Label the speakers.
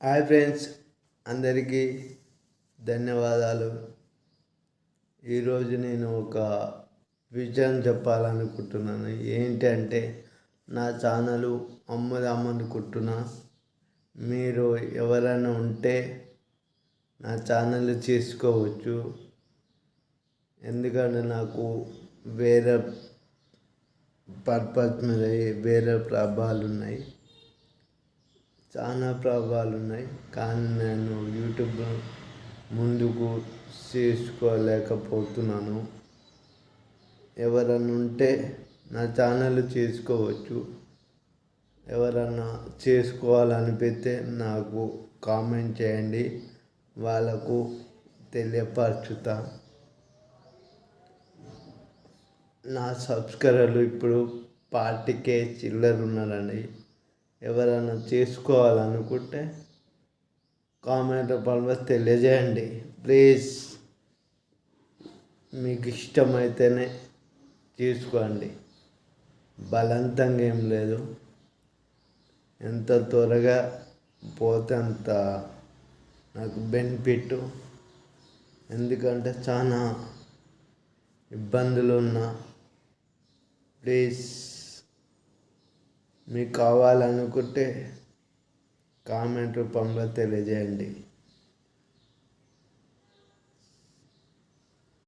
Speaker 1: Hi friends, అందరికీ ధన్యవాదాలు. ఈరోజు నేను ఒక విషయం చెప్పాలనుకుంటున్నాను. ఏంటంటే నా ఛానల్ అమ్ముదామనుకుంటున్నా. మీరు ఎవరైనా ఉంటే నా ఛానల్ చేసుకోవచ్చు. ఎందుకంటే నాకు వేరే పర్పస్ మీద వేరే ప్రభావాలు ఉన్నాయి, చాలా ప్రభావాలు ఉన్నాయి. కానీ నేను యూట్యూబ్ ముందుకు చేసుకోలేకపోతున్నాను. ఎవరన్నా ఉంటే నా ఛానల్ చేసుకోవచ్చు. ఎవరన్నా చేసుకోవాలనిపిస్తే నాకు కామెంట్ చేయండి, వాళ్ళకు తెలియపరచుతా. నా సబ్స్క్రైబర్లు ఇప్పుడు 40K చిల్లర ఉన్నారండి. ఎవరైనా చేసుకోవాలనుకుంటే కామెంట్ రూపంలో తెలియజేయండి ప్లీజ్. మీకు ఇష్టమైతేనే చేసుకోండి, బలవంతంగా ఏం లేదు. ఎంత త్వరగా పోతే అంత నాకు బెనిఫిట్. ఎందుకంటే చాలా ఇబ్బందులు ఉన్నా. ప్లీజ్, మీకు కావాలనుకుంటే కామెంట్ రూపంలో తెలియజేయండి.